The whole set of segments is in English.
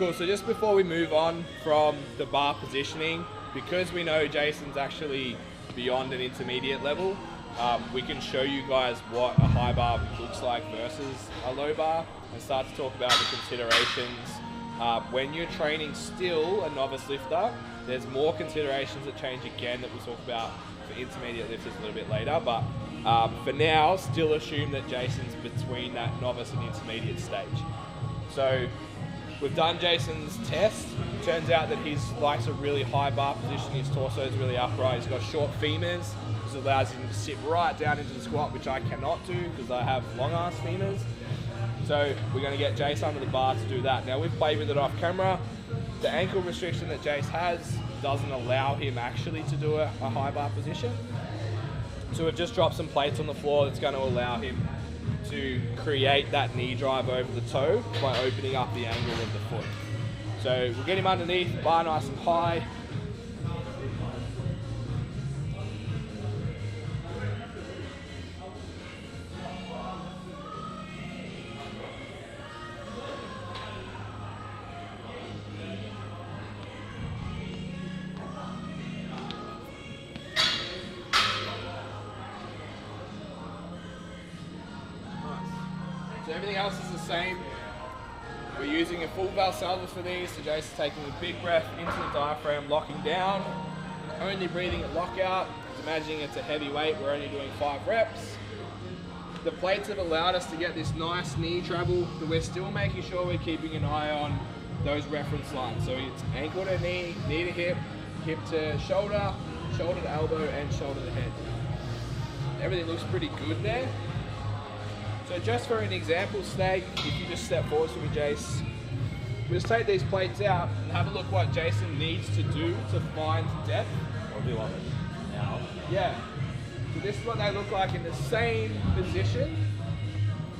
Cool, so just before we move on from the bar positioning, because we know Jason's actually beyond an intermediate level, we can show you guys what a high bar looks like versus a low bar and start to talk about the considerations. When you're training still a novice lifter, there's more considerations that change again that we'll talk about for intermediate lifters a little bit later, but for now, still assume that Jason's between that novice and intermediate stage. So we've done Jason's test. Turns out that he likes a really high bar position. His torso is really upright. He's got short femurs. This allows him to sit right down into the squat, which I cannot do because I have long ass femurs. So we're going to get Jace under the bar to do that. Now we've played with it off camera. The ankle restriction that Jace has doesn't allow him actually to do a high bar position. So we've just dropped some plates on the floor that's going to allow him to create that knee drive over the toe by opening up the angle of the foot. So we'll get him underneath, bar nice and high. So everything else is the same. We're using a full Valsalva for these, so Jason's taking a big breath into the diaphragm, locking down, only breathing at lockout. Just imagining it's a heavy weight, we're only doing 5 reps. The plates have allowed us to get this nice knee travel, but we're still making sure we're keeping an eye on those reference lines. So it's ankle to knee, knee to hip, hip to shoulder, shoulder to elbow, and shoulder to head. Everything looks pretty good there. So just for an example sake, if you just step forward for me, Jace, we'll just take these plates out and have a look what Jason needs to do to find depth. What do you want now? Yeah. So this is what they look like in the same position.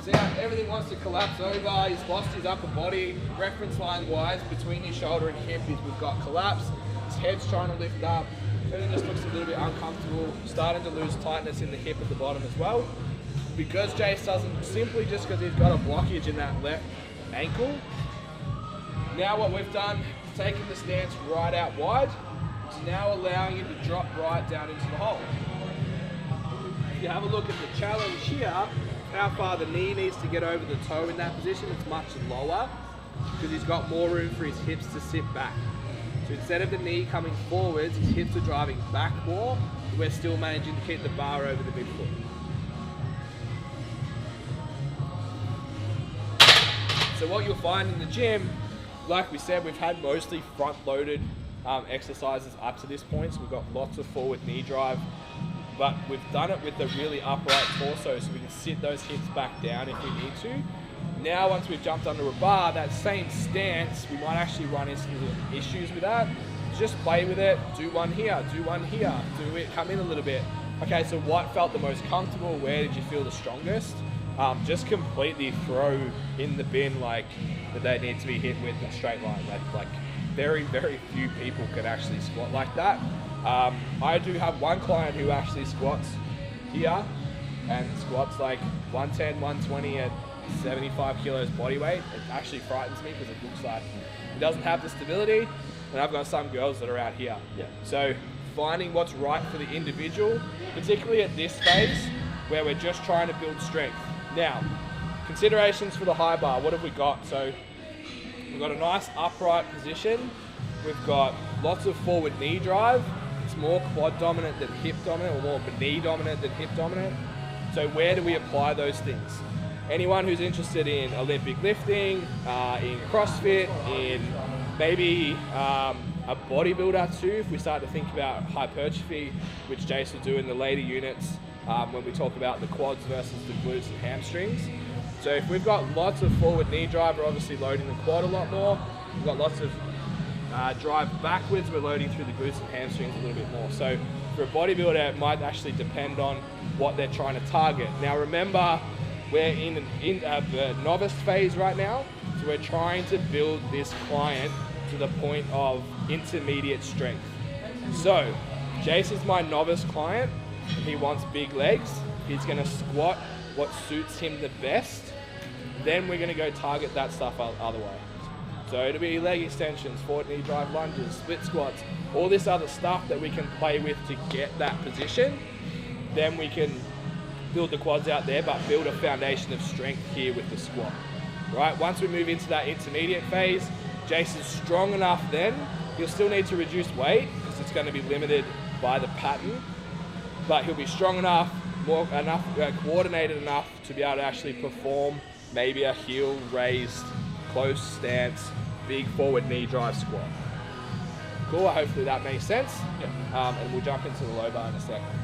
See how everything wants to collapse over, he's lost his upper body. Reference line wise, between his shoulder and hip, we've got collapse. His head's trying to lift up. Everything just looks a little bit uncomfortable. Starting to lose tightness in the hip at the bottom as well. Because Jace doesn't, simply just because he's got a blockage in that left ankle. Now what we've done, taken the stance right out wide, is now allowing him to drop right down into the hole. If you have a look at the challenge here, how far the knee needs to get over the toe in that position, it's much lower because he's got more room for his hips to sit back. So instead of the knee coming forwards, his hips are driving back more, we're still managing to keep the bar over the midfoot. So what you'll find in the gym, like we said, we've had mostly front-loaded exercises up to this point, so we've got lots of forward knee drive, but we've done it with a really upright torso, so we can sit those hips back down if we need to. Now, once we've jumped under a bar, that same stance, we might actually run into some issues with that. Just play with it, do one here, do one here, do it, come in a little bit. Okay, so what felt the most comfortable? Where did you feel the strongest? Just completely throw in the bin like that they need to be hit with a straight line. Like very, very few people can actually squat like that. I do have one client who actually squats here and squats like 110, 120 at 75 kilos body weight. It actually frightens me because it looks like he doesn't have the stability. And I've got some girls that are out here. Yeah. So finding what's right for the individual, particularly at this phase where we're just trying to build strength. Now, considerations for the high bar, what have we got? So we've got a nice upright position. We've got lots of forward knee drive. It's more quad dominant than hip dominant, or more knee dominant than hip dominant. So where do we apply those things? Anyone who's interested in Olympic lifting, in CrossFit, in maybe a bodybuilder too, if we start to think about hypertrophy, which Jace will do in the later units, when we talk about the quads versus the glutes and hamstrings. So if we've got lots of forward knee drive, we're obviously loading the quad a lot more. We've got lots of drive backwards, we're loading through the glutes and hamstrings a little bit more. So for a bodybuilder, it might actually depend on what they're trying to target. Now remember, we're in the novice phase right now, so we're trying to build this client to the point of intermediate strength. So Jace is my novice client. He wants big legs. He's going to squat what suits him the best. Then we're going to go target that stuff other way. So it'll be leg extensions, forward knee drive lunges, split squats, all this other stuff that we can play with to get that position. Then we can build the quads out there, but build a foundation of strength here with the squat. Right, once we move into that intermediate phase, Jason's strong enough then. He'll still need to reduce weight because it's going to be limited by the pattern, but he'll be strong enough, coordinated enough to be able to actually perform maybe a heel raised, close stance, big forward knee drive squat. Cool, hopefully that makes sense. Yeah. And we'll jump into the low bar in a second.